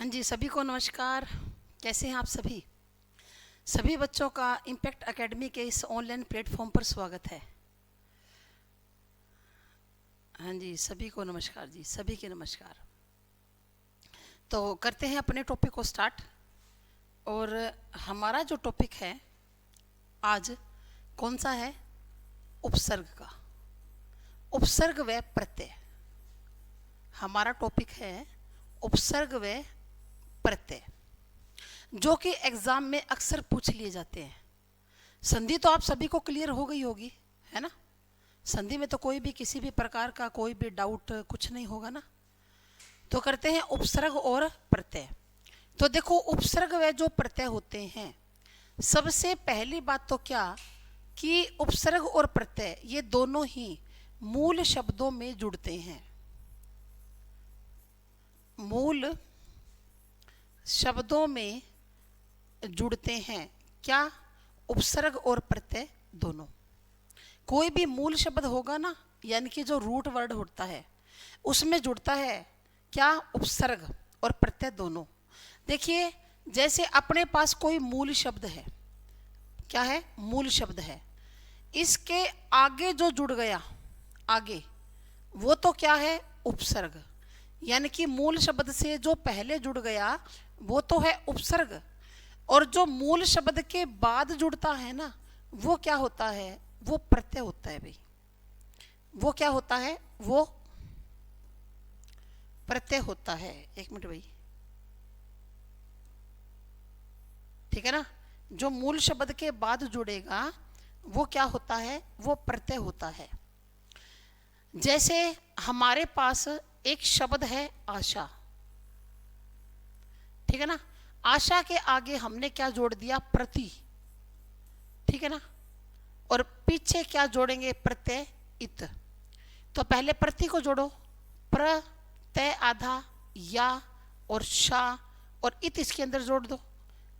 हाँ जी, सभी को नमस्कार। कैसे हैं आप सभी? सभी बच्चों का इम्पैक्ट एकेडमी के इस ऑनलाइन प्लेटफॉर्म पर स्वागत है। हाँ जी, सभी को नमस्कार जी, सभी के नमस्कार। तो करते हैं अपने टॉपिक को स्टार्ट। और हमारा जो टॉपिक है आज कौन सा है? उपसर्ग का। उपसर्ग व प्रत्यय हमारा टॉपिक है। उपसर्ग व प्रत्यय जो कि एग्जाम में अक्सर पूछ लिए जाते हैं। संधि तो आप सभी को क्लियर हो गई होगी, है ना? संधि में तो कोई भी किसी भी प्रकार का कोई भी डाउट कुछ नहीं होगा ना। तो करते हैं उपसर्ग और प्रत्यय। तो देखो, उपसर्ग व जो प्रत्यय होते हैं, सबसे पहली बात तो क्या कि उपसर्ग और प्रत्यय ये दोनों ही मूल शब्दों में जुड़ते हैं। मूल शब्दों में जुड़ते हैं क्या? उपसर्ग और प्रत्यय दोनों। कोई भी मूल शब्द होगा ना, यानी कि जो रूट वर्ड होता है उसमें जुड़ता है क्या? उपसर्ग और प्रत्यय दोनों। देखिए, जैसे अपने पास कोई मूल शब्द है, क्या है? मूल शब्द है। इसके आगे जो जुड़ गया आगे, वो तो क्या है? उपसर्ग। यानी कि मूल शब्द से जो पहले जुड़ गया वो तो है उपसर्ग, और जो मूल शब्द के बाद जुड़ता है ना, वो क्या होता है? वो प्रत्यय होता है भाई। वो क्या होता है? वो प्रत्यय होता है। एक मिनट भाई, ठीक है ना? जो मूल शब्द के बाद जुड़ेगा वो क्या होता है? वो प्रत्यय होता है। जैसे हमारे पास एक शब्द है आशा, ठीक है ना? आशा के आगे हमने क्या जोड़ दिया? प्रति, ठीक है ना? और पीछे क्या जोड़ेंगे? प्रत्यय इत। तो पहले प्रति को जोड़ो, प्र तय आधा या और शा, और इत इसके अंदर जोड़ दो,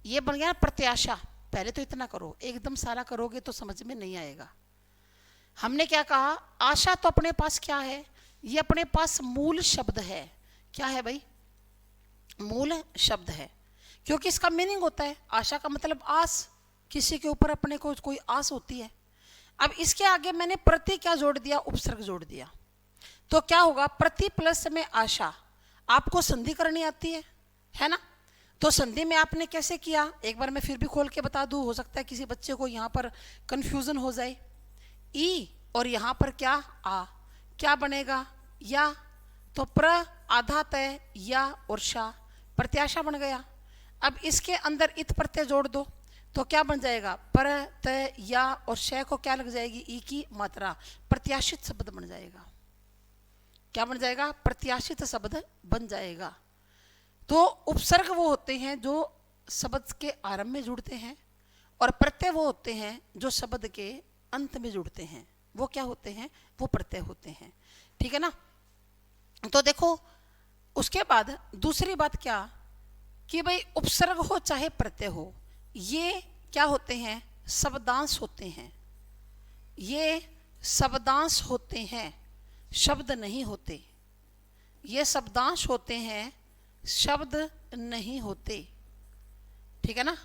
ये बन गया प्रत्याशा। पहले तो इतना करो, एकदम सारा करोगे तो समझ में नहीं आएगा। हमने क्या कहा? आशा तो अपने पास क्या है? ये अपने पास मूल शब्द है। क्या है भाई? मूल शब्द है, क्योंकि इसका मीनिंग होता है आशा का मतलब आस, किसी के ऊपर अपने को कोई आस होती है। अब इसके आगे मैंने प्रति क्या जोड़ दिया? उपसर्ग जोड़ दिया। तो क्या होगा? प्रति प्लस में आशा। आपको संधि करनी आती है ना? तो संधि में आपने कैसे किया? एक बार मैं फिर भी खोल के बता दूं, हो सकता है किसी बच्चे को यहाँ पर कंफ्यूजन हो जाए। ई और यहाँ पर क्या? आ। क्या बनेगा? या। तो प्र आधा तय या और शा, प्रत्याशा बन गया। अब इसके अंदर इत प्रत्यय जोड़ दो तो क्या बन जाएगा? पर तय या और शय को क्या लग जाएगी? ई की मात्रा, प्रत्याशित शब्द बन जाएगा। क्या बन जाएगा? प्रत्याशित शब्द बन जाएगा। तो उपसर्ग वो होते हैं जो शब्द के आरंभ में जुड़ते हैं, और प्रत्यय वो होते हैं जो शब्द के अंत में जुड़ते हैं। वो क्या होते हैं? वो प्रत्यय होते हैं, ठीक है ना? तो देखो, उसके बाद दूसरी बात क्या कि भाई उपसर्ग हो चाहे प्रत्यय हो, ये क्या होते हैं? शब्दांश होते हैं। ये शब्दांश होते हैं, शब्द नहीं होते। ये शब्दांश होते हैं, शब्द नहीं होते, ठीक है ना?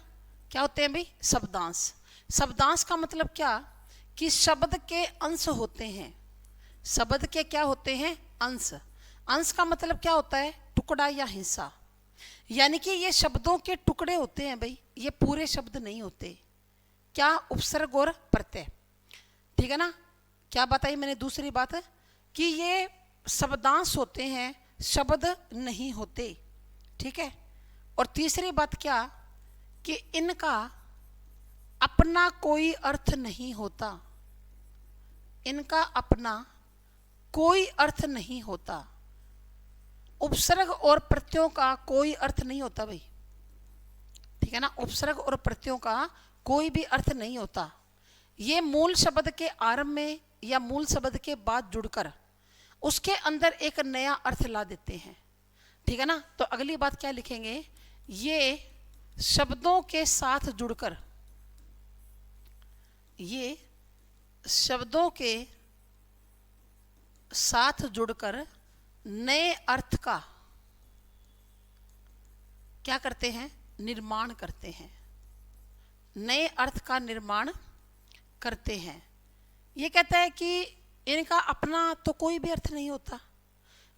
क्या होते हैं भाई? शब्दांश। शब्दांश का मतलब क्या कि शब्द के अंश होते हैं। शब्द के क्या होते हैं? अंश। अंश का मतलब क्या होता है? टुकड़ा या हिस्सा। यानी कि ये शब्दों के टुकड़े होते हैं भाई, ये पूरे शब्द नहीं होते। क्या? उपसर्ग और प्रत्यय, ठीक है ना? क्या बताई मैंने? दूसरी बात है कि ये शब्दांश होते हैं, शब्द नहीं होते, ठीक है? और तीसरी बात क्या कि इनका अपना कोई अर्थ नहीं होता। इनका अपना कोई अर्थ नहीं होता। उपसर्ग और प्रत्ययों का कोई अर्थ नहीं होता भाई, ठीक है ना? उपसर्ग और प्रत्ययों का कोई भी अर्थ नहीं होता। ये मूल शब्द के आरंभ में या मूल शब्द के बाद जुड़कर उसके अंदर एक नया अर्थ ला देते हैं, ठीक है ना? तो अगली बात क्या लिखेंगे? ये शब्दों के साथ जुड़कर, ये शब्दों के साथ जुड़कर नए अर्थ का क्या करते हैं? निर्माण करते हैं, नए अर्थ का निर्माण करते हैं। ये कहता है कि इनका अपना तो कोई भी अर्थ नहीं होता,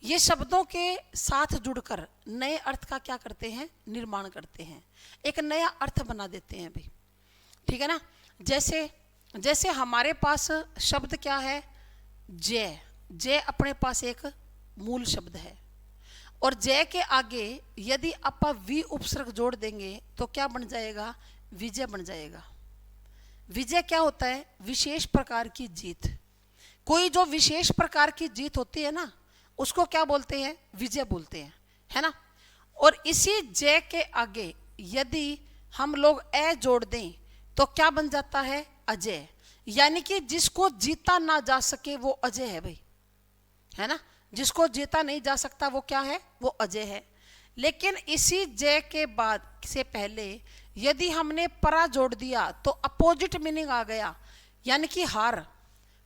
ये शब्दों के साथ जुड़कर नए अर्थ का क्या करते हैं? निर्माण करते हैं, एक नया अर्थ बना देते हैं भाई। ठीक है ना? जैसे हमारे पास शब्द क्या है? जय। जय अपने पास एक मूल शब्द है, और जय के आगे यदि आप वी उपसर्ग जोड़ देंगे तो क्या बन जाएगा? विजय बन जाएगा। विजय क्या होता है? विशेष प्रकार की जीत। कोई जो विशेष प्रकार की जीत होती है ना, उसको क्या बोलते हैं? विजय बोलते हैं, है ना? और इसी जय के आगे यदि हम लोग ए जोड़ दें तो क्या बन जाता है? अजय। यानी कि जिसको जीता ना जा सके वो अजय है भाई, है ना? जिसको जीता नहीं जा सकता वो क्या है? वो अजय है। लेकिन इसी जय के बाद से पहले यदि हमने परा जोड़ दिया तो अपोजिट मीनिंग आ गया, यानी कि हार।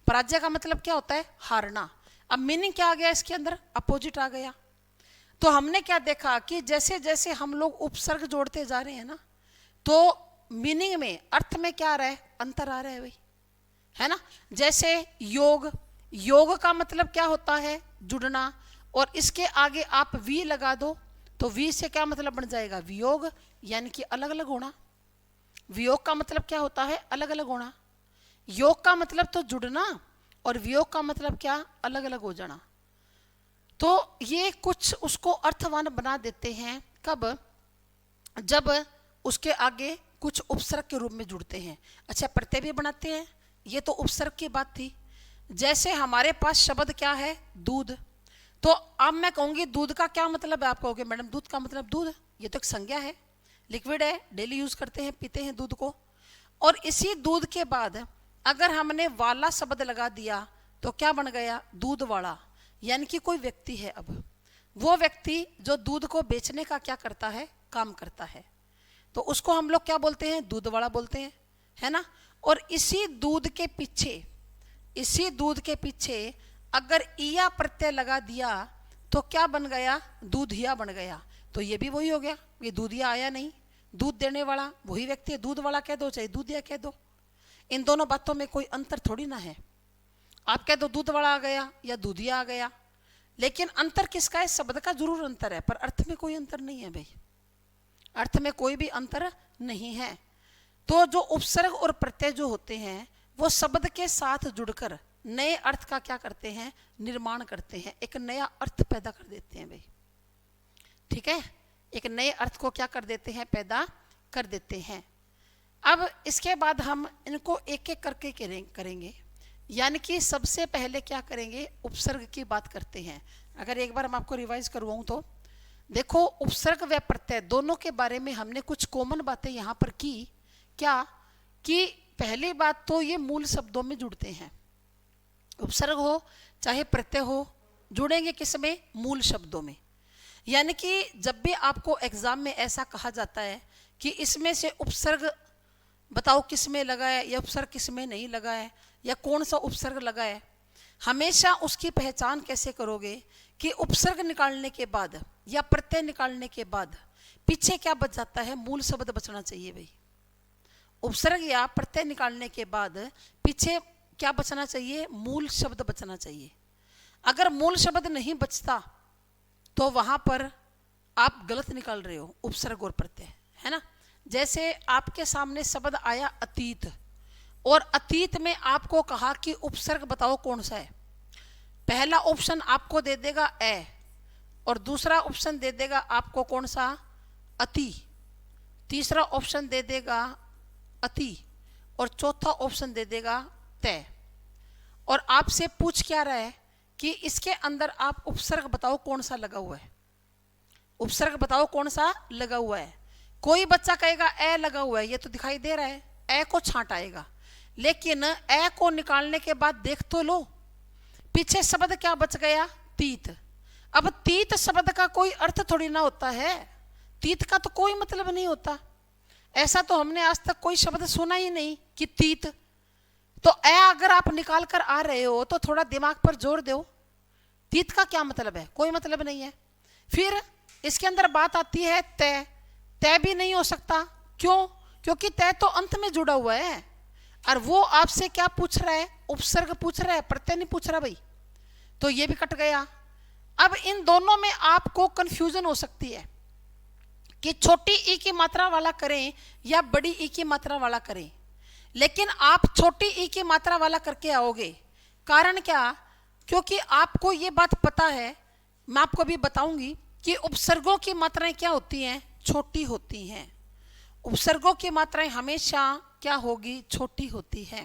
पराजय का मतलब क्या होता है? हारना। अब मीनिंग क्या आ गया इसके अंदर? अपोजिट आ गया। तो हमने क्या देखा कि जैसे जैसे हम लोग उपसर्ग जोड़ते जा रहे हैं ना, तो मीनिंग में, अर्थ में क्या आ रहा है? अंतर आ रहा है भाई, है ना? जैसे योग, योग का मतलब क्या होता है? जुड़ना। और इसके आगे आप वी लगा दो तो वी से क्या मतलब बन जाएगा? वियोग, यानी कि अलग अलग होना। वियोग का मतलब क्या होता है? अलग अलग होना। योग का मतलब तो जुड़ना, और वियोग का मतलब क्या? अलग अलग हो जाना। तो ये कुछ उसको अर्थवान बना देते हैं। कब? जब उसके आगे कुछ उपसर्ग के रूप में जुड़ते हैं। अच्छा, प्रत्यय भी बनाते हैं, ये तो उपसर्ग की बात थी। जैसे हमारे पास शब्द क्या है? दूध। तो अब मैं कहूंगी दूध का क्या मतलब है? आप कहोगे मैडम दूध का मतलब दूध, ये तो एक संज्ञा है, लिक्विड है, डेली यूज करते हैं, पीते हैं दूध को। और इसी दूध के बाद अगर हमने वाला शब्द लगा दिया तो क्या बन गया? दूध वाला। यानी कि कोई व्यक्ति है, अब वो व्यक्ति जो दूध को बेचने का क्या करता है? काम करता है। तो उसको हम लोग क्या बोलते हैं? दूध वाला बोलते हैं, है ना? और इसी दूध के पीछे अगर इया प्रत्यय लगा दिया तो क्या बन गया? दूधिया बन गया। तो ये भी वही हो गया, ये दूधिया आया नहीं, दूध देने वाला वही व्यक्ति है। दूध वाला कह दो चाहे दूधिया कह दो, इन दोनों बातों में कोई अंतर थोड़ी ना है। आप कह दो दूध वाला आ गया या दूधिया आ गया, लेकिन अंतर किसका है? शब्द का जरूर अंतर है, पर अर्थ में कोई अंतर नहीं है भाई, अर्थ में कोई भी अंतर नहीं है। तो जो उपसर्ग और प्रत्यय जो होते हैं वो शब्द के साथ जुड़कर नए अर्थ का क्या करते हैं? निर्माण करते हैं, एक नया अर्थ पैदा कर देते हैं भाई। ठीक है? एक नए अर्थ को क्या कर देते हैं? पैदा कर देते हैं। अब इसके बाद हम इनको एक एक करके करेंगे। यानी कि सबसे पहले क्या करेंगे? उपसर्ग की बात करते हैं। अगर एक बार हम आपको रिवाइज करवाऊं तो देखो, उपसर्ग व प्रत्यय दोनों के बारे में हमने कुछ कॉमन बातें यहां पर की। क्या? कि पहली बात तो ये मूल शब्दों में जुड़ते हैं। उपसर्ग हो चाहे प्रत्यय हो, जुड़ेंगे किस में? मूल शब्दों में। यानी कि जब भी आपको एग्जाम में ऐसा कहा जाता है कि इसमें से उपसर्ग बताओ किस में लगा है, या उपसर्ग किस में नहीं लगा है, या कौन सा उपसर्ग लगा है, हमेशा उसकी पहचान कैसे करोगे? कि उपसर्ग निकालने के बाद या प्रत्यय निकालने के बाद पीछे क्या बच जाता है? मूल शब्द बचना चाहिए भाई। उपसर्ग या प्रत्यय निकालने के बाद पीछे क्या बचना चाहिए? मूल शब्द बचना चाहिए। अगर मूल शब्द नहीं बचता तो वहां पर आप गलत निकाल रहे हो उपसर्ग और प्रत्यय, है ना? जैसे आपके सामने शब्द आया अतीत, और अतीत में आपको कहा कि उपसर्ग बताओ कौन सा है। पहला ऑप्शन आपको दे देगा ए, और दूसरा ऑप्शन दे देगा आपको कौन सा? अति। तीसरा ऑप्शन दे देगा अति, और चौथा ऑप्शन दे देगा तय। और आपसे पूछ क्या रहा है कि इसके अंदर आप उपसर्ग बताओ कौन सा लगा हुआ है, उपसर्ग बताओ कौन सा लगा हुआ है। कोई बच्चा कहेगा ए लगा हुआ है, ये तो दिखाई दे रहा है, ए को छांट आएगा। लेकिन ए को निकालने के बाद देख तो लो, पीछे शब्द क्या बच गया? तीत। अब तीत शब्द का कोई अर्थ थोड़ी ना होता है, तीत का तो कोई मतलब नहीं होता। ऐसा तो हमने आज तक कोई शब्द सुना ही नहीं कि तीत। तो ए अगर आप निकाल कर आ रहे हो तो थोड़ा दिमाग पर जोर दो, तीत का क्या मतलब है? कोई मतलब नहीं है। फिर इसके अंदर बात आती है तय। तय भी नहीं हो सकता। क्यों? क्योंकि तय तो अंत में जुड़ा हुआ है, और वो आपसे क्या पूछ रहा है? उपसर्ग पूछ रहा है, प्रत्यय नहीं पूछ रहा भाई। तो ये भी कट गया। अब इन दोनों में आपको कंफ्यूजन हो सकती है कि छोटी ई की मात्रा वाला करें या बड़ी ई की मात्रा वाला करें, लेकिन आप छोटी ई की मात्रा वाला करके आओगे। कारण क्या? क्योंकि आपको ये बात पता है, मैं आपको भी बताऊंगी कि उपसर्गों की मात्राएं क्या होती हैं? छोटी होती हैं। उपसर्गों की मात्राएं हमेशा क्या होगी? छोटी होती है।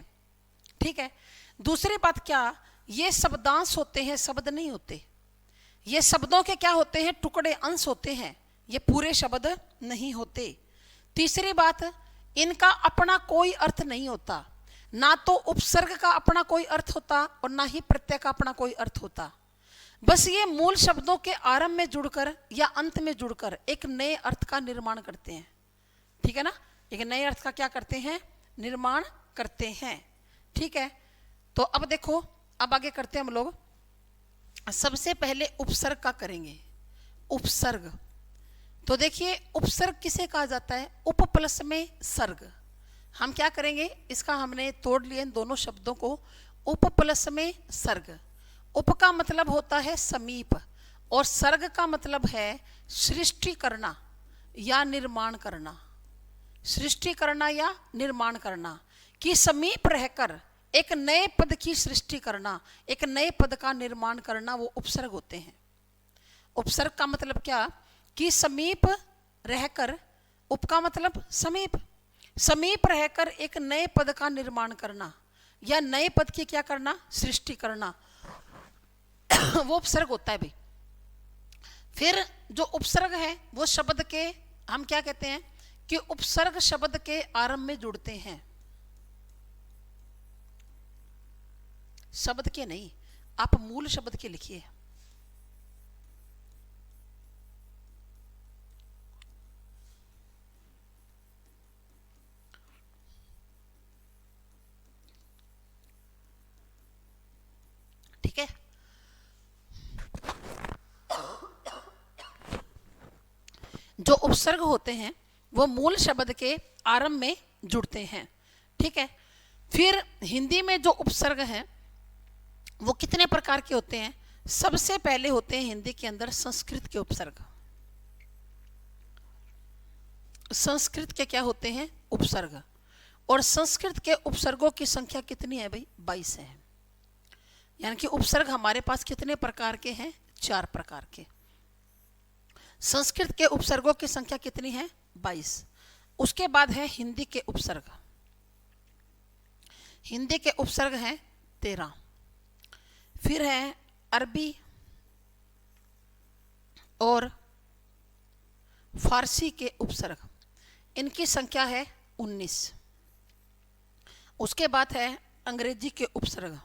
ठीक है। दूसरी बात क्या, ये शब्दांश होते हैं, शब्द नहीं होते। ये शब्दों के क्या होते हैं? टुकड़े, अंश होते हैं, ये पूरे शब्द नहीं होते। तीसरी बात, इनका अपना कोई अर्थ नहीं होता। ना तो उपसर्ग का अपना कोई अर्थ होता और ना ही प्रत्यय का अपना कोई अर्थ होता। बस ये मूल शब्दों के आरंभ में जुड़कर या अंत में जुड़कर एक नए अर्थ का निर्माण करते हैं। ठीक है ना? एक नए अर्थ का क्या करते हैं? निर्माण करते हैं। ठीक है। तो अब देखो, अब आगे करते हैं हम लोग। सबसे पहले उपसर्ग का करेंगे। उपसर्ग, तो देखिए उपसर्ग किसे कहा जाता है? उप प्लस में सर्ग। हम क्या करेंगे? इसका हमने तोड़ लिए दोनों शब्दों को। उप प्लस में सर्ग। उप का मतलब होता है समीप, और सर्ग का मतलब है सृष्टि करना या निर्माण करना। सृष्टि करना या निर्माण करना, कि समीप रहकर एक नए पद की सृष्टि करना, एक नए पद का निर्माण करना, वो उपसर्ग होते हैं। उपसर्ग का मतलब क्या? कि समीप रहकर, उप का मतलब समीप, समीप रहकर एक नए पद का निर्माण करना या नए पद की क्या करना? सृष्टि करना, वो उपसर्ग होता है भाई। फिर जो उपसर्ग है वो शब्द के, हम क्या कहते हैं कि उपसर्ग शब्द के आरंभ में जुड़ते हैं, शब्द के नहीं। आप मूल शब्द के लिखिए। ठीक है। जो उपसर्ग होते हैं वो मूल शब्द के आरंभ में जुड़ते हैं। ठीक है। फिर हिंदी में जो उपसर्ग हैं वो कितने प्रकार के होते हैं? सबसे पहले होते हैं हिंदी के अंदर संस्कृत के उपसर्ग। संस्कृत के क्या होते हैं? उपसर्ग। और संस्कृत के उपसर्गों की संख्या कितनी है भाई? 22 है। यानी कि उपसर्ग हमारे पास कितने प्रकार के हैं? 4 प्रकार के। संस्कृत के उपसर्गों की संख्या कितनी है? 22। उसके बाद है हिंदी के उपसर्ग। हिंदी के उपसर्ग हैं 13। फिर है अरबी और फारसी के उपसर्ग, इनकी संख्या है 19। उसके बाद है अंग्रेजी के उपसर्ग,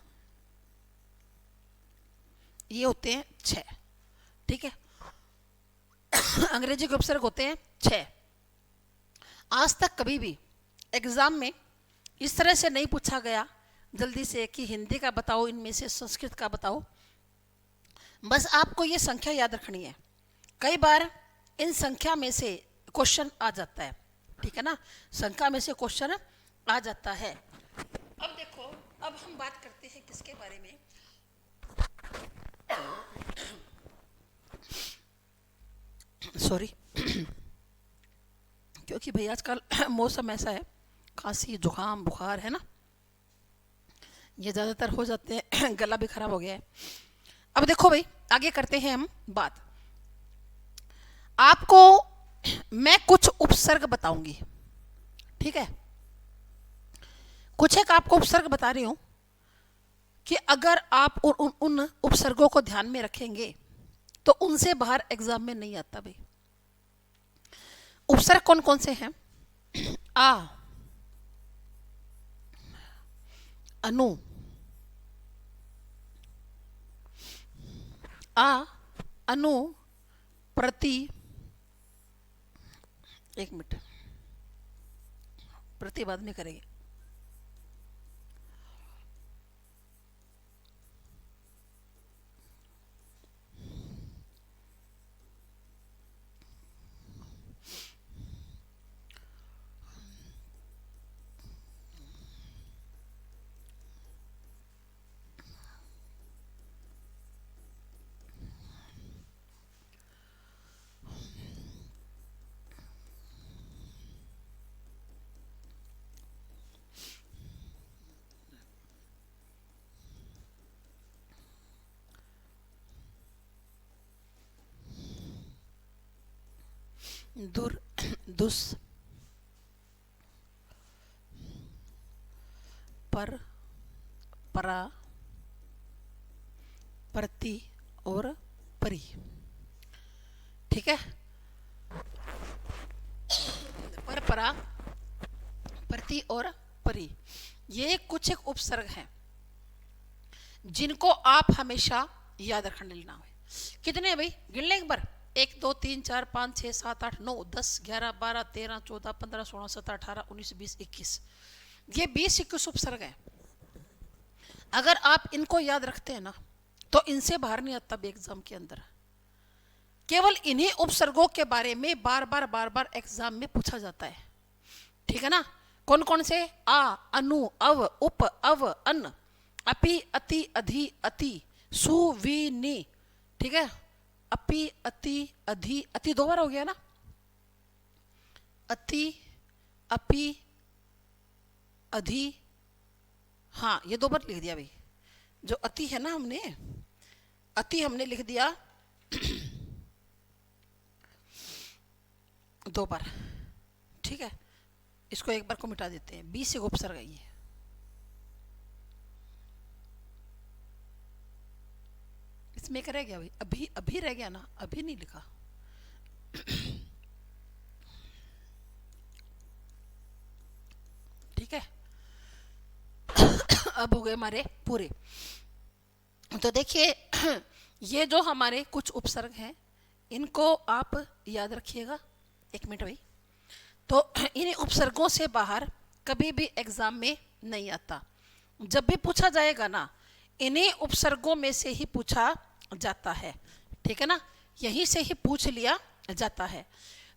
ये होते हैं 6। ठीक है। अंग्रेजी के उपसर्ग होते हैं 6। आज तक कभी भी एग्जाम में इस तरह से नहीं पूछा गया जल्दी से कि हिंदी का बताओ, इनमें से संस्कृत का बताओ। बस आपको ये संख्या याद रखनी है। कई बार इन संख्या में से क्वेश्चन आ जाता है। ठीक है ना? संख्या में से क्वेश्चन आ जाता है। अब देखो, अब हम बात करते हैं किसके बारे में? सॉरी, क्योंकि भाई आजकल मौसम ऐसा है, खांसी जुकाम बुखार है ना, ये ज़्यादातर हो जाते हैं। गला भी खराब हो गया है। अब देखो भाई, आगे करते हैं हम बात। आपको मैं कुछ उपसर्ग बताऊंगी। ठीक है। कुछ एक आपको उपसर्ग बता रही हूं कि अगर आप उन उपसर्गों को ध्यान में रखेंगे तो उनसे बाहर एग्जाम में नहीं आता भाई। उपसर्ग कौन कौन से हैं? आ, अनु, आ, अनु, प्रति, एक मिनट, प्रति बाद में करेंगे। दुर, दुस, पर, परा, प्रति और परी। ठीक है, पर, परा, प्रति और परी, ये कुछ एक उपसर्ग हैं जिनको आप हमेशा याद रखने लेना है। कितने हैं भाई, गिन लें एक बार। 1 2 3 4 5 6 7 8 9 10 11 12 13 14 15 16 17 18 19 20 21, ये 20-21 उपसर्ग हैं। अगर आप इनको याद रखते हैं ना तो इनसे बाहर नहीं आता भी एग्जाम के अंदर। केवल इन्हीं उपसर्गों के बारे में बार बार एग्जाम में पूछा जाता है। ठीक है ना, कौन कौन से? आ, अनु, अव, उप, अव, अन, अपि, अति, अधि, अति, सु, वि, नि। ठीक है, अपि, अति, अधि, अति 2 बार हो गया ना, अति, अपि, अधि, हाँ ये 2 बार लिख दिया भाई। जो अति है ना, अति हमने लिख दिया 2 बार। ठीक है, इसको एक बार को मिटा देते हैं, 20 से उपसर्ग है ये। इसमें एक रह गया भाई, अभी, अभी रह गया ना, अभी नहीं लिखा। ठीक है, अब हो गए हमारे पूरे। तो देखिए ये जो हमारे कुछ उपसर्ग हैं इनको आप याद रखिएगा। 1 मिनट भाई। तो इन उपसर्गों से बाहर कभी भी एग्जाम में नहीं आता। जब भी पूछा जाएगा ना, इन्हीं उपसर्गों में से ही पूछा जाता है। ठीक है ना, यहीं से ही पूछ लिया जाता है।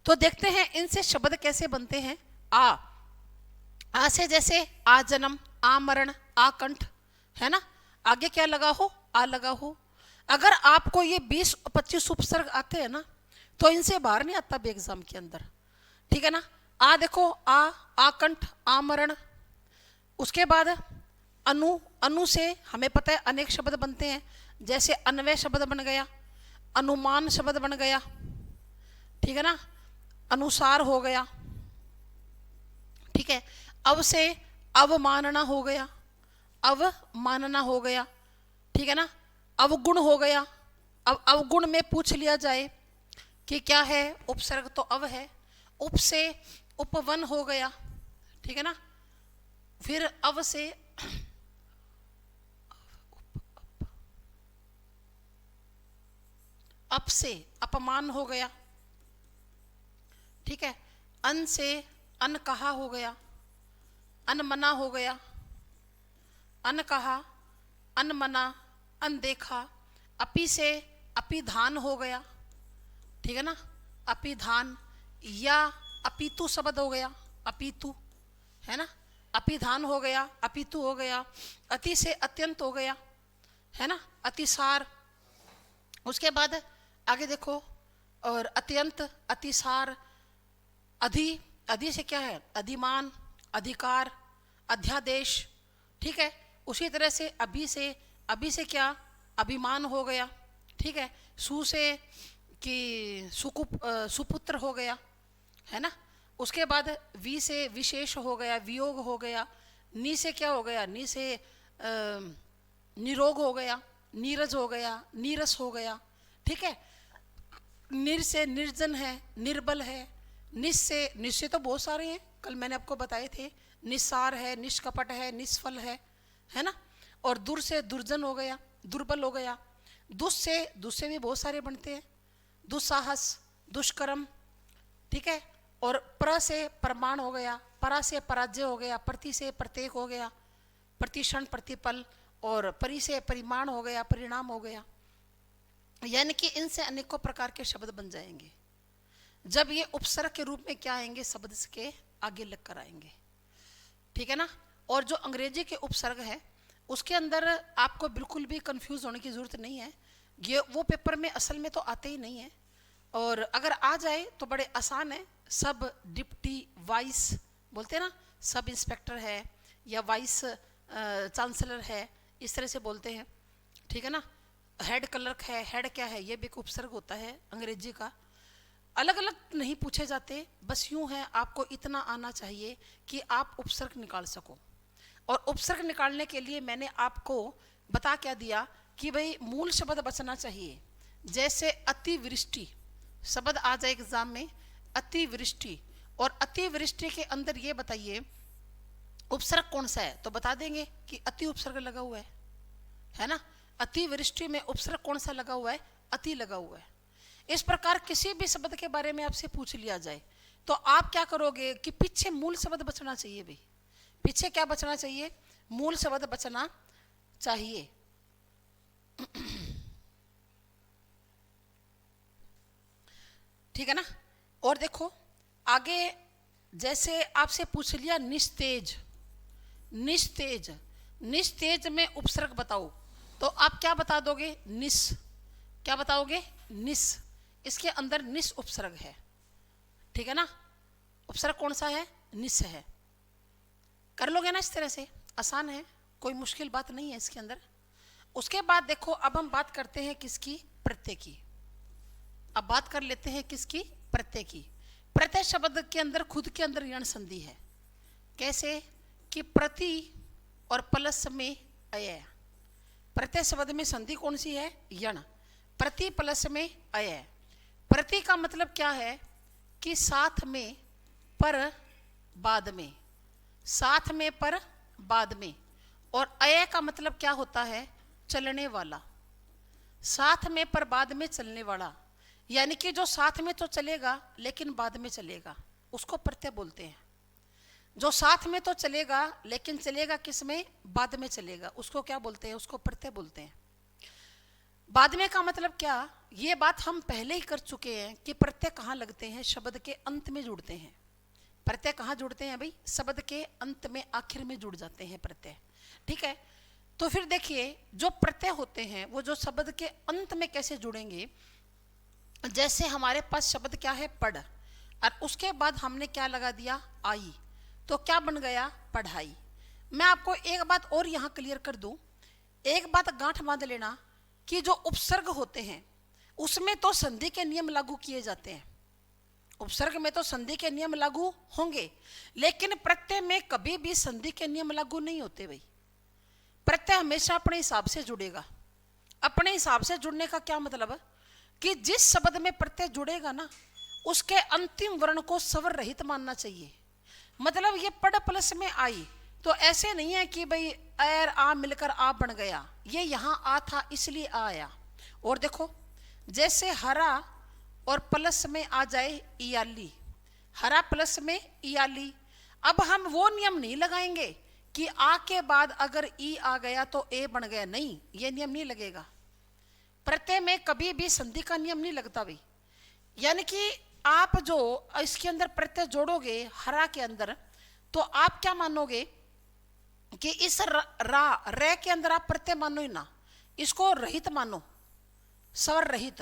तो देखते हैं इनसे शब्द कैसे बनते हैं। आ से जैसे आ जन्म, आ मरण, आ कंठ, है ना, आगे क्या लगा हो? आ लगा हो। अगर आपको ये 20-25 उपसर्ग आते हैं ना तो इनसे बाहर नहीं आता भी एग्जाम के अंदर। ठीक है ना, आ देखो, आ कंठ, आ मरण। उसके बाद अनु, अनु से हमें पता है अनेक शब्द बनते हैं, जैसे अन्वय शब्द बन गया, अनुमान शब्द बन गया। ठीक है ना, अनुसार हो गया। ठीक है, अव से अवमानना हो गया, अवमानना हो गया। ठीक है ना, अवगुण हो गया। अब अवगुण में पूछ लिया जाए कि क्या है उपसर्ग, तो अव है। उप से उपवन हो गया। ठीक है ना, फिर अव से अप से अपमान हो गया। ठीक है, अन से अनकहा हो गया, अनमना हो गया, अनकहा, अनमना, अनदेखा। अपि से अपिधान हो गया। ठीक है ना, अपिधान, या अपितु शब्द हो गया, अपितु, है ना, अपिधान हो गया, अपितु हो गया। अति से अत्यंत हो गया, है ना, अतिसार। उसके बाद आगे देखो, और अत्यंत, अतिसार, अधि, अधि से क्या है? अधिमान, अधिकार, अध्यादेश। ठीक है, उसी तरह से अभी से क्या? अभिमान हो गया। ठीक है, सु से कि सुपुत्र हो गया, है ना। उसके बाद वी से विशेष हो गया, वियोग हो गया। नी से क्या हो गया? नी से निरोग हो गया, नीरज हो गया, नीरस हो गया। ठीक है, निर से निर्जन है, निर्बल है। निस से तो बहुत सारे हैं, कल मैंने आपको बताए थे। निस्सार है, निष्कपट है, निष्फल है ना। और दुर से दुर्जन हो गया, दुर्बल हो गया। दुस से भी बहुत सारे बनते हैं, दुस्साहस, दुष्कर्म। ठीक है, और प्र से प्रमाण हो गया, परा से पराजय हो गया, प्रति से प्रत्येक हो गया, प्रतिक्षण, प्रतिपल। और परि से परिमाण हो गया, परिणाम हो गया। यानी कि इनसे अनेकों प्रकार के शब्द बन जाएंगे जब ये उपसर्ग के रूप में क्या आएंगे, शब्द के आगे लग कर आएंगे। ठीक है ना। और जो अंग्रेजी के उपसर्ग है उसके अंदर आपको बिल्कुल भी कंफ्यूज होने की जरूरत नहीं है। ये वो पेपर में असल में तो आते ही नहीं है, और अगर आ जाए तो बड़े आसान है। सब डिप्टी वाइस बोलते हैं ना, सब इंस्पेक्टर है या वाइस चांसलर है, इस तरह से बोलते हैं। ठीक है ना। हेड क्लर्क है, हेड क्या है, ये भी एक उपसर्ग होता है अंग्रेजी का। अलग अलग नहीं पूछे जाते, बस यूं है आपको इतना आना चाहिए कि आप उपसर्ग निकाल सको। और उपसर्ग निकालने के लिए मैंने आपको बता क्या दिया कि भाई मूल शब्द बचना चाहिए। जैसे अतिवृष्टि शब्द आ जाए एग्जाम में, अतिवृष्टि, और अतिवृष्टि के अंदर ये बताइए उपसर्ग कौन सा है, तो बता देंगे कि अति उपसर्ग लगा हुआ है ना। अतिवृष्टि में उपसर्ग कौन सा लगा हुआ है, अति लगा हुआ है। इस प्रकार किसी भी शब्द के बारे में आपसे पूछ लिया जाए तो आप क्या करोगे कि पीछे मूल शब्द बचना चाहिए भाई। पीछे क्या बचना चाहिए, मूल शब्द बचना चाहिए। ठीक है ना। और देखो आगे, जैसे आपसे पूछ लिया निस्तेज, निस्तेज, निस्तेज में उपसर्ग बताओ, तो आप क्या बता दोगे, निस। क्या बताओगे, निस। इसके अंदर निस उपसर्ग है, ठीक है ना। उपसर्ग कौन सा है, निस है। कर लोगे ना इस तरह से, आसान है, कोई मुश्किल बात नहीं है इसके अंदर। उसके बाद देखो अब हम बात करते हैं किसकी, प्रत्यय की। अब बात कर लेते हैं किसकी, प्रत्यय की। प्रत्यय शब्द के अंदर खुद के अंदर यण संधि है। कैसे कि प्रति और प्लस में अय। प्रत्यय शब्द में संधि कौन सी है, यण। प्रति प्लस में अय। प्रति का मतलब क्या है कि साथ में पर बाद में, साथ में पर बाद में। और अय का मतलब क्या होता है, चलने वाला, साथ में पर बाद में चलने वाला। यानी कि जो साथ में तो चलेगा लेकिन बाद में चलेगा, उसको प्रत्यय बोलते हैं। जो साथ में तो चलेगा लेकिन चलेगा किस में, बाद में चलेगा, उसको क्या बोलते हैं, उसको प्रत्यय बोलते हैं। बाद में का मतलब क्या, ये बात हम पहले ही कर चुके हैं कि प्रत्यय कहाँ लगते हैं, शब्द के अंत में जुड़ते हैं। प्रत्यय कहाँ जुड़ते हैं भाई, शब्द के अंत में, आखिर में जुड़ जाते हैं प्रत्यय। ठीक है, तो फिर देखिए जो प्रत्यय होते हैं वो जो शब्द के अंत में कैसे जुड़ेंगे। जैसे हमारे पास शब्द क्या है, पढ़, और उसके बाद हमने क्या लगा दिया, आई, तो क्या बन गया, पढ़ाई। मैं आपको एक बात और यहाँ क्लियर कर दूं, एक बात गांठ बांध लेना कि जो उपसर्ग होते हैं उसमें तो संधि के नियम लागू किए जाते हैं। उपसर्ग में तो संधि के नियम लागू होंगे, लेकिन प्रत्यय में कभी भी संधि के नियम लागू नहीं होते भाई। प्रत्यय हमेशा अपने हिसाब से जुड़ेगा। अपने हिसाब से जुड़ने का क्या मतलब कि जिस शब्द में प्रत्यय जुड़ेगा ना, उसके अंतिम वर्ण को स्वर रहित मानना चाहिए। मतलब ये पढ़ प्लस में आई, तो ऐसे नहीं है कि भाई एर आ मिलकर आ बन गया, ये यहाँ आ था इसलिए आ आया। और देखो जैसे हरा और प्लस में आ जाए इयाली, हरा प्लस में इयाली। अब हम वो नियम नहीं लगाएंगे कि आ के बाद अगर ई आ गया तो ए बन गया, नहीं, ये नियम नहीं लगेगा। प्रत्यय में कभी भी संधि का नियम नहीं लगता भाई। यानी कि आप जो इसके अंदर प्रत्यय जोड़ोगे हरा के अंदर, तो आप क्या मानोगे कि इस रे के अंदर आप प्रत्यय मानो ही ना, इसको रहित मानो, स्वर रहित।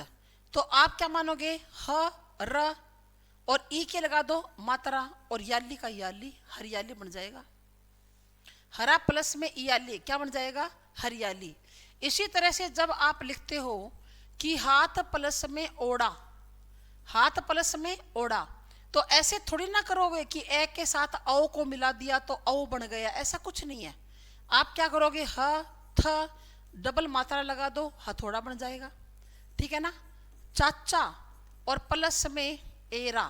तो आप क्या मानोगे, ह र और ई के लगा दो मात्रा, और याली का याली, हरियाली बन जाएगा। हरा प्लस में इयाली क्या बन जाएगा, हरियाली। इसी तरह से जब आप लिखते हो कि हाथ प्लस में ओढ़ा, हाथ प्लस में ओढ़ा, तो ऐसे थोड़ी ना करोगे कि ए के साथ औ को मिला दिया तो औ बन गया, ऐसा कुछ नहीं है। आप क्या करोगे, ह थ डबल मात्रा लगा दो, हथौड़ा बन जाएगा। ठीक है ना। चाचा और प्लस में एरा,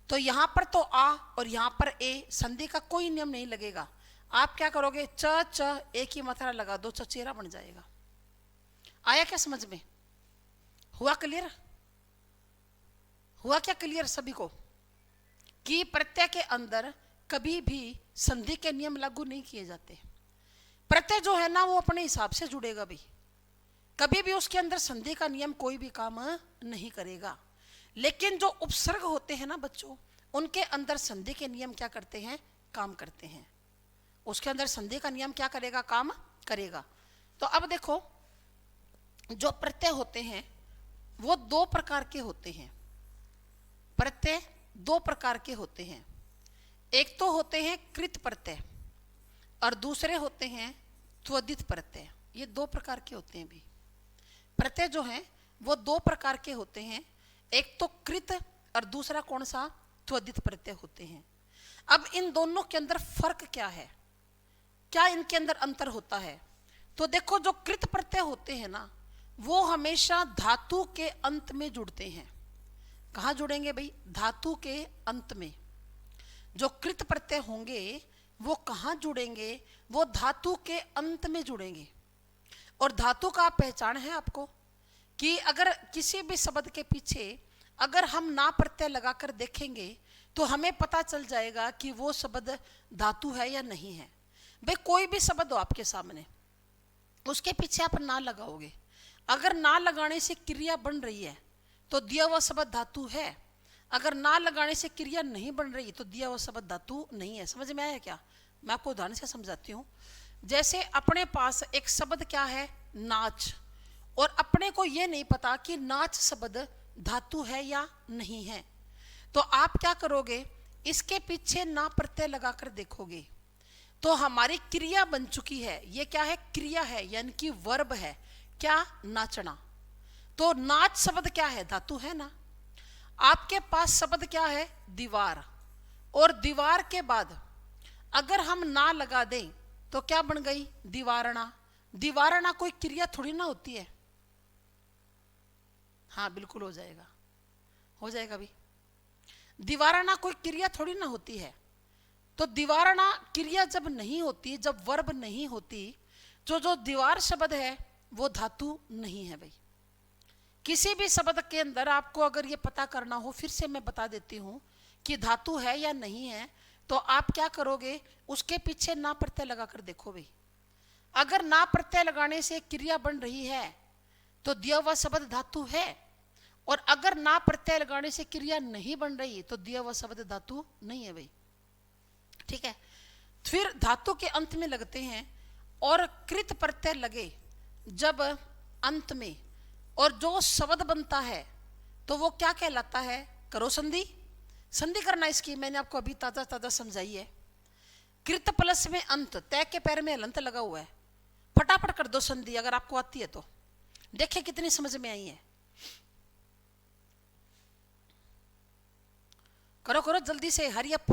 तो यहां पर तो आ और यहां पर ए, संधि का कोई नियम नहीं लगेगा। आप क्या करोगे, च च एक ही मात्रा लगा दो, चचेरा बन जाएगा। आया क्या समझ में, हुआ क्लियर, हुआ क्या क्लियर सभी को कि प्रत्यय के अंदर कभी भी संधि के नियम लागू नहीं किए जाते। प्रत्यय जो है ना वो अपने हिसाब से जुड़ेगा भी, कभी भी उसके अंदर संधि का नियम कोई भी काम नहीं करेगा। लेकिन जो उपसर्ग होते हैं ना बच्चों, उनके अंदर संधि के नियम क्या करते हैं, काम करते हैं। उसके अंदर संधि का नियम क्या करेगा, काम करेगा। तो अब देखो जो प्रत्यय होते हैं वो दो प्रकार के होते हैं। प्रत्यय दो प्रकार के होते हैं, एक तो होते हैं कृत प्रत्यय और दूसरे होते हैं त्वदित प्रत्यय। ये दो प्रकार के होते हैं भी। प्रत्यय जो हैं वो दो प्रकार के होते हैं, एक तो कृत और दूसरा कौन सा, त्वदित प्रत्यय होते हैं। अब इन दोनों के अंदर फर्क क्या है, क्या इनके अंदर अंतर होता है? तो देखो, जो कृत प्रत्यय होते हैं ना, वो हमेशा धातु के अंत में जुड़ते हैं। कहाँ जुड़ेंगे भाई? धातु के अंत में। जो कृत प्रत्यय होंगे वो कहाँ जुड़ेंगे? वो धातु के अंत में जुड़ेंगे। और धातु का पहचान है आपको कि अगर किसी भी शब्द के पीछे अगर हम ना प्रत्यय लगाकर देखेंगे तो हमें पता चल जाएगा कि वो शब्द धातु है या नहीं है। भाई कोई भी शब्द हो आपके सामने, उसके पीछे आप ना लगाओगे, अगर ना लगाने से क्रिया बन रही है तो दिया हुआ शब्द धातु है, अगर ना लगाने से क्रिया नहीं बन रही तो दिया हुआ शब्द धातु नहीं है। समझ में आया क्या? मैं आपको उदाहरण से समझाती हूँ। जैसे अपने पास एक शब्द क्या है, नाच, और अपने को ये नहीं पता कि नाच शब्द धातु है या नहीं है, तो आप क्या करोगे, इसके पीछे ना प्रत्यय लगाकर देखोगे तो हमारी क्रिया बन चुकी है। ये क्या है? क्रिया है, यानी कि वर्ब है। क्या? नाचना। तो नाच शब्द क्या है? धातु है ना। आपके पास शब्द क्या है? दीवार, और दीवार के बाद अगर हम ना लगा दें तो क्या बन गई? दीवारणा। दीवारणा कोई क्रिया थोड़ी ना होती है। हाँ बिल्कुल हो जाएगा, हो जाएगा भी। दीवारणा कोई क्रिया थोड़ी ना होती है। तो दीवारणा क्रिया जब नहीं होती, जब वर्ब नहीं होती, तो जो दीवार शब्द है वो धातु नहीं है भाई। किसी भी शब्द के अंदर आपको अगर ये पता करना हो, फिर से मैं बता देती हूँ कि धातु है या नहीं है, तो आप क्या करोगे, उसके पीछे ना प्रत्यय लगाकर देखो भाई। अगर ना प्रत्यय लगाने से क्रिया बन रही है तो दिया हुआ शब्द धातु है, और अगर ना प्रत्यय लगाने से क्रिया नहीं बन रही तो दिया हुआ शब्द धातु नहीं है भाई। ठीक है, फिर धातु के अंत में लगते हैं, और कृत प्रत्यय लगे जब अंत में, और जो शब्द बनता है तो वो क्या कहलाता है? करो संधि। संधि करना इसकी मैंने आपको अभी ताजा ताजा समझाई है। कृत प्लस में अंत, तय के पैर में हलंत लगा हुआ है, फटाफट कर दो संधि अगर आपको आती है तो। देखिए कितनी समझ में आई है। करो करो जल्दी से, हरी अप,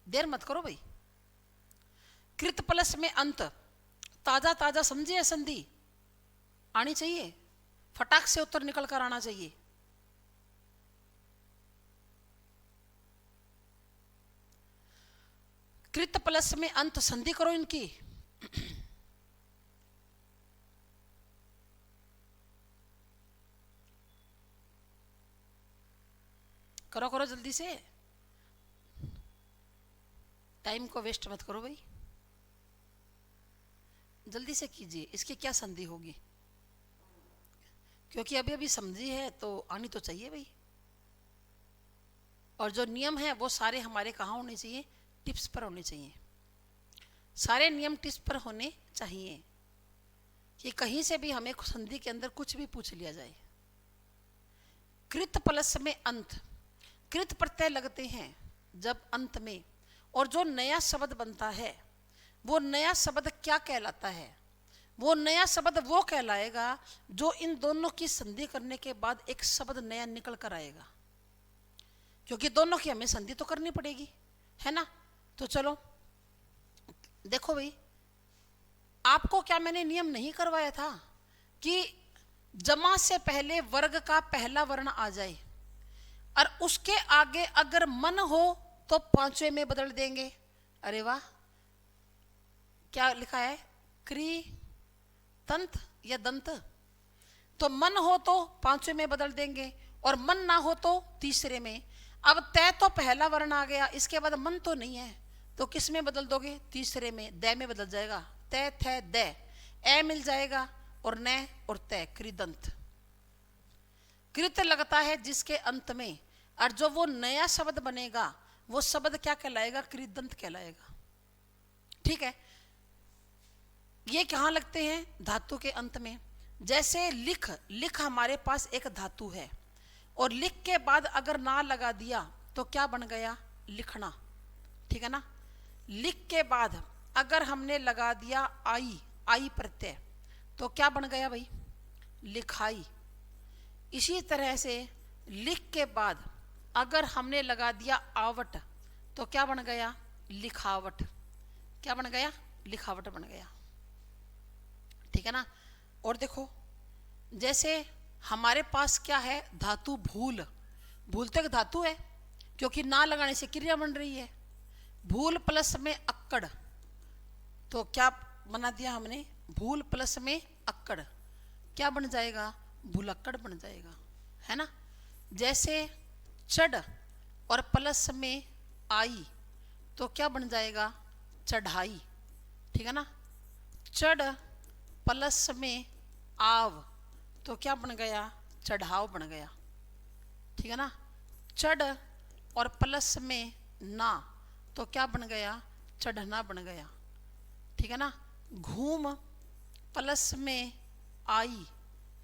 देर मत करो भाई। कृत प्लस में अंत, ताजा ताजा समझिए, संधि आनी चाहिए, फटाक से उत्तर निकल कर आना चाहिए। कृत प्लस में अंत, संधि करो इनकी। करो करो जल्दी से, टाइम को वेस्ट मत करो भाई, जल्दी से कीजिए। इसकी क्या संधि होगी, क्योंकि अभी अभी समझी है तो आनी तो चाहिए भाई। और जो नियम है वो सारे हमारे कहाँ होने चाहिए? टिप्स पर होने चाहिए। सारे नियम टिप्स पर होने चाहिए कि कहीं से भी हमें संधि के अंदर कुछ भी पूछ लिया जाए। कृत प्लस में अंत, कृत प्रत्यय लगते हैं जब अंत में, और जो नया शब्द बनता है वो नया शब्द क्या कहलाता है? वो नया शब्द वो कहलाएगा जो इन दोनों की संधि करने के बाद एक शब्द नया निकल कर आएगा, क्योंकि दोनों की हमें संधि तो करनी पड़ेगी, है ना। तो चलो देखो भाई, आपको क्या मैंने नियम नहीं करवाया था कि जमा से पहले वर्ग का पहला वर्ण आ जाए, और उसके आगे अगर मन हो तो पांचवें में बदल देंगे। अरे वाह, क्या लिखा है? क्री तंत या दंत। तो मन हो तो पांचवें में बदल देंगे, और मन ना हो तो तीसरे में। अब तय तो पहला वर्ण आ गया, इसके बाद मन तो नहीं है, तो किस में बदल दोगे? तीसरे में, दै में बदल जाएगा। तय थे दै, ए मिल जाएगा, और न और तय, कृदंत। कृत लगता है जिसके अंत में, और जो वो नया शब्द बनेगा वो शब्द क्या कहलाएगा? कृदंत कहलाएगा। ठीक है, ये कहाँ लगते हैं? धातु के अंत में। जैसे लिख, लिख हमारे पास एक धातु है, और लिख के बाद अगर ना लगा दिया तो क्या बन गया? लिखना। ठीक है ना। लिख के बाद अगर हमने लगा दिया आई, आई प्रत्यय, तो क्या बन गया भाई? लिखाई। इसी तरह से लिख के बाद अगर हमने लगा दिया आवट तो क्या बन गया? लिखावट। क्या बन गया? लिखावट बन गया। ठीक है ना। और देखो, जैसे हमारे पास क्या है? धातु भूल। भूल तो एक धातु है, क्योंकि ना लगाने से क्रिया बन रही है। भूल प्लस में अक्कड़, तो क्या बना दिया हमने? भूल प्लस में अक्कड़ क्या बन जाएगा? भूलक्कड़ बन जाएगा, है ना। जैसे चढ़ और प्लस में आई तो क्या बन जाएगा? चढ़ाई। ठीक है ना। चढ़ प्लस में आव तो क्या बन गया? चढ़ाव बन गया। ठीक है ना। चढ़ और प्लस में ना तो क्या बन गया? चढ़ना बन गया। ठीक है ना। घूम प्लस में आई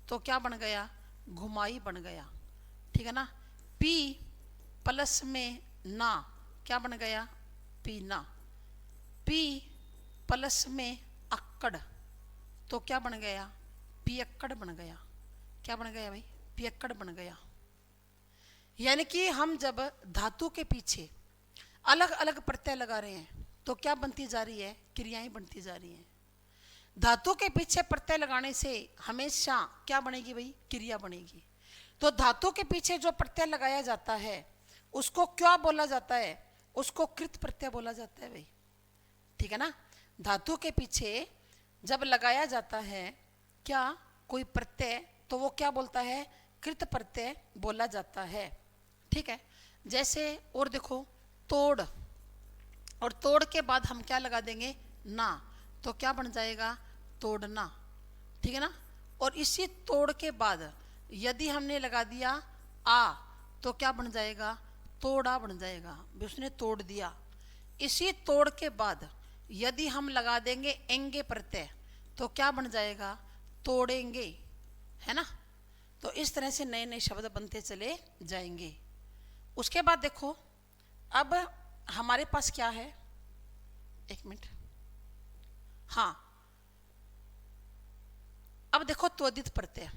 तो क्या बन गया? घुमाई बन गया। ठीक है ना। पी प्लस में ना क्या बन गया? पीना। पी प्लस में अक्कड़ तो क्या बन गया? पियक्कड़ बन गया। क्या बन गया भाई? पियक्कड़ बन गया। यानी कि हम जब धातु के पीछे अलग अलग प्रत्यय लगा रहे हैं तो क्या बनती जा रही है? क्रियाएं बनती जा रही हैं। धातु के पीछे प्रत्यय लगाने से हमेशा क्या बनेगी भाई? क्रिया बनेगी। तो धातु के पीछे जो प्रत्यय लगाया जाता है उसको क्या बोला जाता है? उसको कृत प्रत्यय बोला जाता है भाई। ठीक है ना। धातु के पीछे जब लगाया जाता है क्या कोई प्रत्यय तो वो क्या बोलता है? कृत प्रत्यय बोला जाता है। ठीक है। जैसे और देखो, तोड़, और तोड़ के बाद हम क्या लगा देंगे? ना, तो क्या बन जाएगा? तोड़ना। ठीक है ना। और इसी तोड़ के बाद यदि हमने लगा दिया आ तो क्या बन जाएगा? तोड़ा बन जाएगा, उसने तोड़ दिया। इसी तोड़ के बाद यदि हम लगा देंगे एंगे प्रत्यय तो क्या बन जाएगा? तोड़ेंगे, है ना। तो इस तरह से नए नए शब्द बनते चले जाएंगे। उसके बाद देखो, अब हमारे पास क्या है? एक मिनट, हाँ, अब देखो त्वदित प्रत्यय।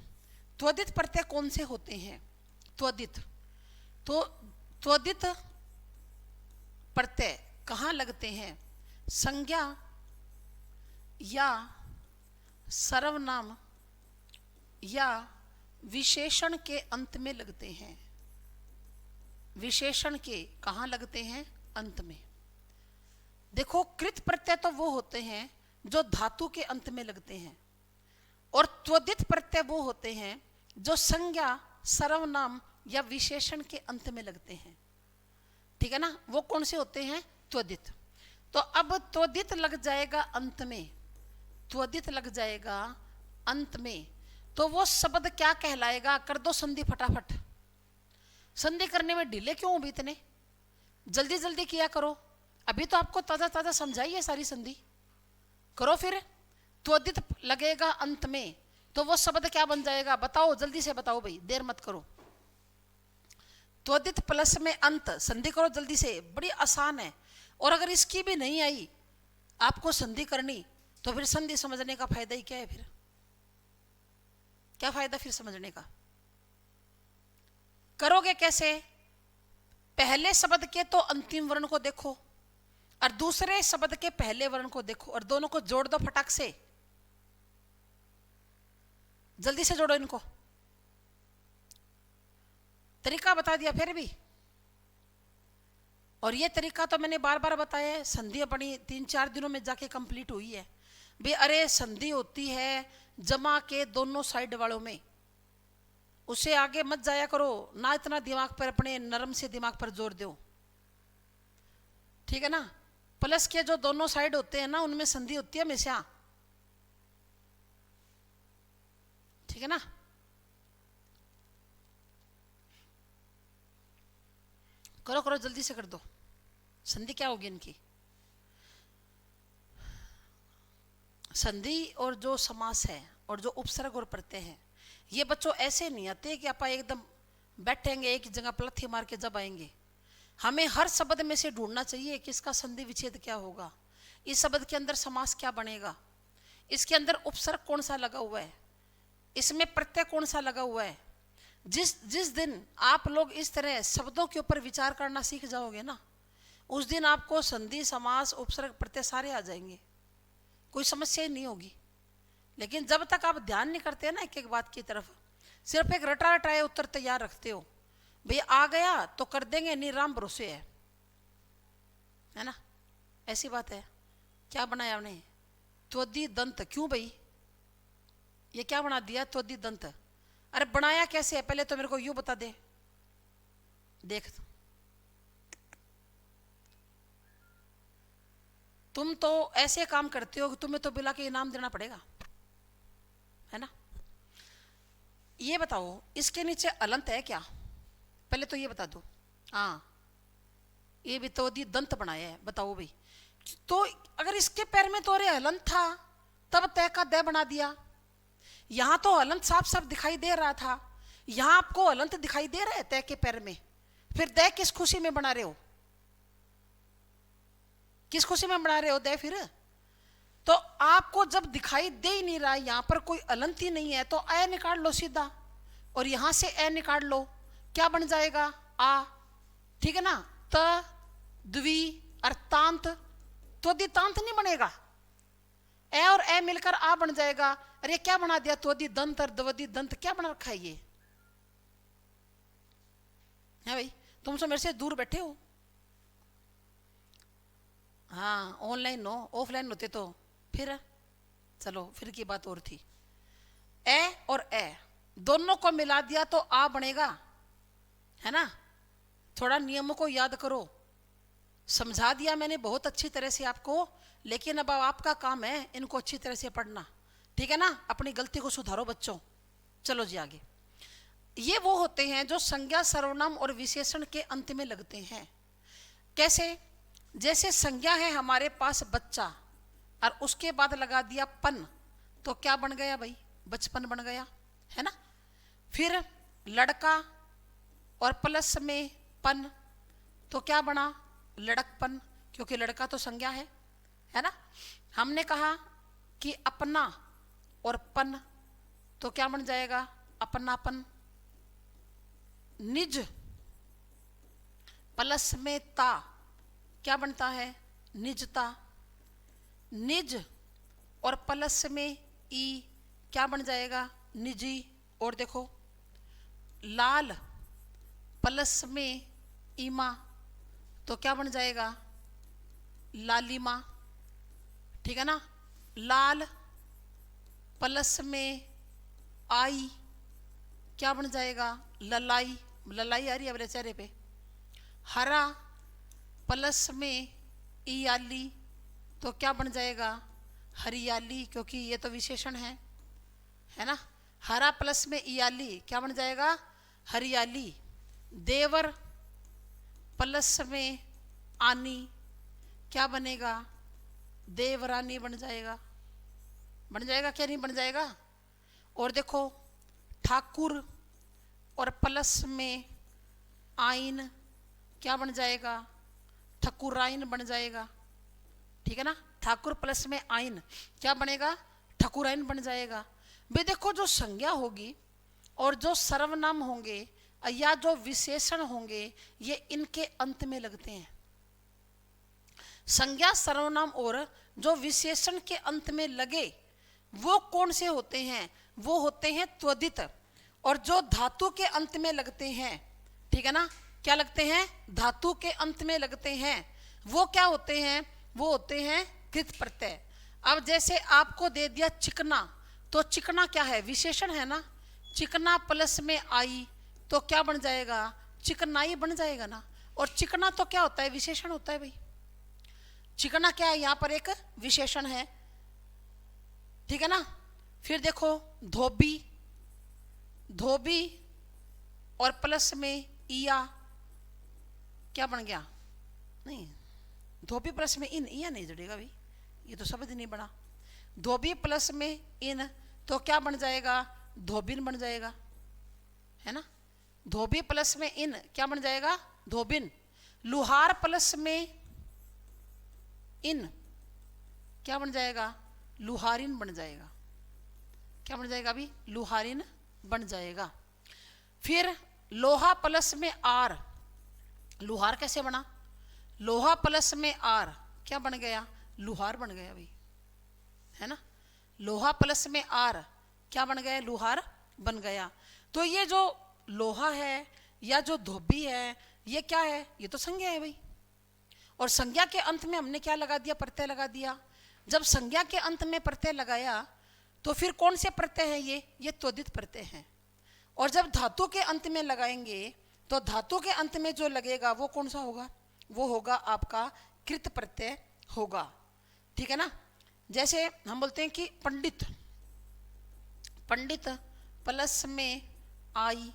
त्वदित प्रत्यय कौन से होते हैं? त्वदित, तो त्वदित प्रत्यय कहाँ लगते हैं? संज्ञा या सर्वनाम या विशेषण के अंत में लगते हैं। विशेषण के कहाँ लगते हैं? अंत में। देखो, कृत प्रत्यय तो वो होते हैं जो धातु के अंत में लगते हैं, और त्वदित प्रत्यय वो होते हैं जो संज्ञा, सर्वनाम या विशेषण के अंत में लगते हैं। ठीक है ना। वो कौन से होते हैं? त्वदित। तो अब त्वदित लग जाएगा अंत में, त्वदित लग जाएगा अंत में, तो वो शब्द क्या कहलाएगा? कर दो संधि फटाफट। संधि करने में ढीले क्यों हो भी इतने? जल्दी जल्दी किया करो, अभी तो आपको ताजा ताजा समझाई है सारी संधि। करो फिर। त्वदित लगेगा अंत में तो वो शब्द क्या बन जाएगा? बताओ, जल्दी से बताओ भाई, देर मत करो। त्वदित प्लस में अंत, संधि करो जल्दी से, बड़ी आसान है। और अगर इसकी भी नहीं आई आपको संधि करनी तो फिर संधि समझने का फायदा ही क्या है? फिर क्या फायदा फिर समझने का? करोगे कैसे? पहले शब्द के तो अंतिम वर्ण को देखो और दूसरे शब्द के पहले वर्ण को देखो और दोनों को जोड़ दो फटाक से। जल्दी से जोड़ो इनको। तरीका बता दिया फिर भी, और ये तरीका तो मैंने बार बार बताया है। संधि अपनी 3-4 दिनों में जाके कंप्लीट हुई है भी। अरे संधि होती है जमा के दोनों साइड वालों में, उसे आगे मत जाया करो ना, इतना दिमाग पर, अपने नरम से दिमाग पर जोर दो। ठीक है ना। प्लस के जो दोनों साइड होते हैं ना उनमें संधि होती है हमेशा। ठीक है ना। करो करो जल्दी से कर दो। संधि क्या होगी इनकी? संधि और जो समास है और जो उपसर्ग और प्रत्यय है, ये बच्चों ऐसे नहीं आते कि आप एकदम बैठेंगे एक जगह पलथी मार के जब आएंगे। हमें हर शब्द में से ढूंढना चाहिए कि इसका संधि विच्छेद क्या होगा, इस शब्द के अंदर समास क्या बनेगा, इसके अंदर उपसर्ग कौन सा लगा हुआ है, इसमें प्रत्यय कौन सा लगा हुआ है। जिस जिस दिन आप लोग इस तरह शब्दों के ऊपर विचार करना सीख जाओगे ना, उस दिन आपको संधि समास उपसर्ग प्रत्यय सारे आ जाएंगे, कोई समस्या ही नहीं होगी। लेकिन जब तक आप ध्यान नहीं करते हैं ना एक एक बात की तरफ, सिर्फ एक रटा रटाए उत्तर तैयार रखते हो, भाई आ गया तो कर देंगे, नहीं राम भरोसे है ना, ऐसी बात है। क्या बनाया आपने? त्वदी दंत। क्यों भाई ये क्या बना दिया त्वदी दंत? अरे बनाया कैसे है पहले तो मेरे को यूं बता दे। देख तुम तो ऐसे काम करते हो, तुम्हें तो बिला के इनाम देना पड़ेगा, है ना। ये बताओ इसके नीचे अलंत है क्या? पहले तो ये बता दो। हाँ ये भी तो दंत बनाया है, बताओ भाई। तो अगर इसके पैर में तो अरे अलंत था, तब तय का दय बना दिया। यहां तो अलंत साफ साफ दिखाई दे रहा था, यहां आपको अलंत दिखाई दे रहा है तय के पैर में, फिर दय किस खुशी में बना रहे हो? किस खुशी में बना रहे हो दय? फिर तो आपको जब दिखाई दे ही नहीं रहा, यहां पर कोई अलंत ही नहीं है, तो अ निकाल लो सीधा, और यहां से अ निकाल लो, क्या बन जाएगा? आ, ठीक है ना। त द्वि अर्थांत, तो दितांत नहीं बनेगा, ए और ए मिलकर आ बन जाएगा। अरे क्या बना दिया? त्वदी दंत और द्वदी दंत, क्या बना रखा है ये? है भाई तुम सब मेरे से दूर बैठे हो। हाँ ऑनलाइन हो, ऑफलाइन होते तो फिर चलो फिर की बात और थी। ए और ए दोनों को मिला दिया तो आ बनेगा, है ना। थोड़ा नियमों को याद करो, समझा दिया मैंने बहुत अच्छी तरह से आपको, लेकिन अब आपका काम है इनको अच्छी तरह से पढ़ना, ठीक है ना। अपनी गलती को सुधारो बच्चों। चलो जी आगे। ये वो होते हैं जो संज्ञा सर्वनाम और विशेषण के अंत में लगते हैं। कैसे? जैसे संज्ञा है हमारे पास बच्चा, और उसके बाद लगा दिया पन, तो क्या बन गया भाई? बचपन बन गया, है ना। फिर लड़का और प्लस में पन, तो क्या बना? लड़कपन, क्योंकि लड़का तो संज्ञा है ना। हमने कहा कि अपना और पन, तो क्या बन जाएगा? अपनापन। निज प्लस में ता, क्या बनता है? निजता। निज और प्लस में ई, क्या बन जाएगा? निजी। और देखो लाल प्लस में ईमा, तो क्या बन जाएगा? लालिमा, ठीक है ना। लाल प्लस में आई, क्या बन जाएगा? ललाई। ललाई आ रही है मेरे चेहरे पे। हरा प्लस में इयाली, तो क्या बन जाएगा? हरियाली, क्योंकि ये तो विशेषण है ना। हरा प्लस में इयाली, क्या बन जाएगा? हरियाली। देवर प्लस में आनी, क्या बनेगा? देवरानी बन जाएगा। बन जाएगा क्या नहीं बन जाएगा? और देखो ठाकुर और प्लस में आइन, क्या बन जाएगा? ठकुराइन बन जाएगा, ठीक है ना। ठाकुर प्लस में आइन क्या बनेगा? ठकुराइन बन जाएगा। भाई देखो जो संज्ञा होगी और जो सर्वनाम होंगे या जो विशेषण होंगे, ये इनके अंत में लगते हैं। संज्ञा सर्वनाम और जो विशेषण के अंत में लगे वो कौन से होते हैं? वो होते हैं त्वदित। और जो धातु के अंत में लगते हैं, ठीक है ना, क्या लगते हैं? धातु के अंत में लगते हैं, वो क्या होते हैं? वो होते हैं कृत प्रत्यय। अब जैसे आपको दे दिया चिकना, तो चिकना क्या है? विशेषण है ना। चिकना प्लस में आई, तो क्या बन जाएगा? चिकनाई बन जाएगा ना। और चिकना तो क्या होता है? विशेषण होता है भाई। चिकना क्या है? यहां पर एक विशेषण है, ठीक है ना। फिर देखो धोबी, धोबी और प्लस में इया, क्या बन गया? नहीं, धोबी प्लस में इन, इया नहीं जुड़ेगा भाई, ये तो शब्द नहीं बना। धोबी प्लस में इन, तो क्या बन जाएगा? धोबिन बन जाएगा, है ना। धोबी प्लस में इन क्या बन जाएगा? धोबिन। लुहार प्लस में इन क्या बन जाएगा? लुहारिन बन जाएगा। क्या बन जाएगा अभी? लुहारिन बन जाएगा। फिर लोहा प्लस में आर, लुहार कैसे बना? लोहा प्लस में आर क्या बन गया? लुहार बन गया भाई, है ना। लोहा प्लस में आर क्या बन गया? लुहार बन गया। तो ये जो लोहा है या जो धोबी है ये क्या है? ये तो संज्ञा है भाई। और संज्ञा के अंत में हमने क्या लगा दिया? प्रत्यय लगा दिया। जब संज्ञा के अंत में प्रत्यय लगाया तो फिर कौन से प्रत्यय हैं? ये त्वदित प्रत्यय हैं। और जब धातु के अंत में लगाएंगे तो धातु के अंत में जो लगेगा वो कौन सा होगा? वो होगा आपका कृत प्रत्यय होगा, ठीक है ना। जैसे हम बोलते हैं कि पंडित, पंडित प्लस में आई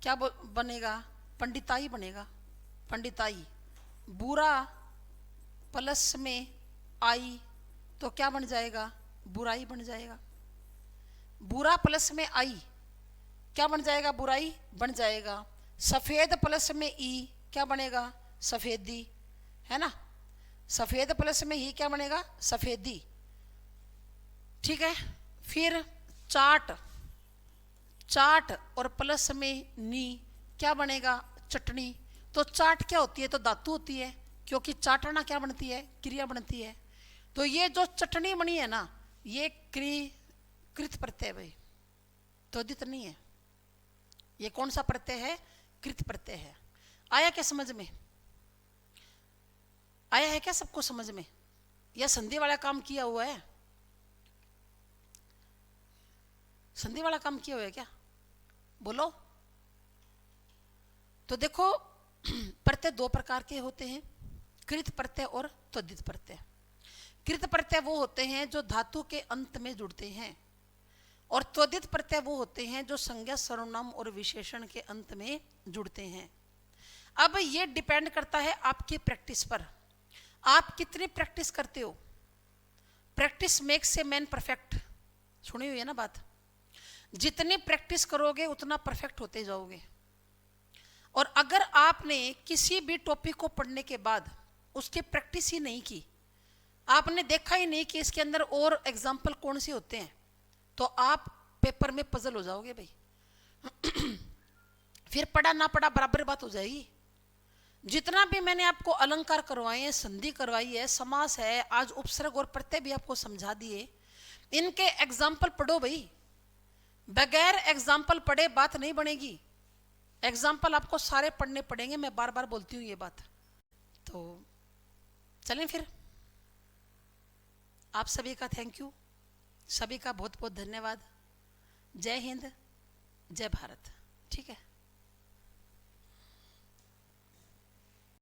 क्या बनेगा? पंडिताई बनेगा, पंडिताई। बुरा प्लस में आई तो क्या बन जाएगा? बुराई बन जाएगा। बुरा प्लस में आई क्या बन जाएगा? बुराई बन जाएगा। सफेद प्लस में ई क्या बनेगा? सफेदी, है ना। सफेद प्लस में ही क्या बनेगा? सफेदी, ठीक है। फिर चाट, चाट और प्लस में नी क्या बनेगा? चटनी। तो चाट क्या होती है? तो धातु होती है, क्योंकि चाटना क्या बनती है? क्रिया बनती है। तो ये जो चटनी बनी है ना ये कृत प्रत्यय भाई, त्वदित नहीं है। ये कौन सा प्रत्यय है? कृत प्रत्यय है। आया क्या समझ में? आया है क्या सबको समझ में? या संधि वाला काम किया हुआ है? संधि वाला काम किया हुआ है क्या? बोलो। तो देखो प्रत्यय दो प्रकार के होते हैं, कृत प्रत्यय और त्वदित प्रत्यय। कृत प्रत्यय वो होते हैं जो धातु के अंत में जुड़ते हैं, और त्वदित प्रत्यय वो होते हैं जो संज्ञा, सर्वनाम और विशेषण के अंत में जुड़ते हैं। अब ये डिपेंड करता है आपकी प्रैक्टिस पर, आप कितनी प्रैक्टिस करते हो। Practice makes a man perfect, सुनी हुई है ना बात। जितनी प्रैक्टिस करोगे उतना परफेक्ट होते जाओगे। और अगर आपने किसी भी टॉपिक को पढ़ने के बाद उसकी प्रैक्टिस ही नहीं की, आपने देखा ही नहीं कि इसके अंदर और एग्जाम्पल कौन से होते हैं, तो आप पेपर में पजल हो जाओगे भाई। फिर पढ़ा ना पढ़ा बराबर बात हो जाएगी। जितना भी मैंने आपको अलंकार करवाए हैं, संधि करवाई है, समास है, आज उपसर्ग और प्रत्यय भी आपको समझा दिए, इनके एग्जाम्पल पढ़ो भाई। बगैर एग्जाम्पल पढ़े बात नहीं बनेगी। एग्जाम्पल आपको सारे पढ़ने पड़ेंगे, मैं बार बार बोलती हूँ ये बात। तो चलें फिर। आप सभी का थैंक यू, सभी का बहुत बहुत धन्यवाद। जय हिंद, जय भारत, ठीक है।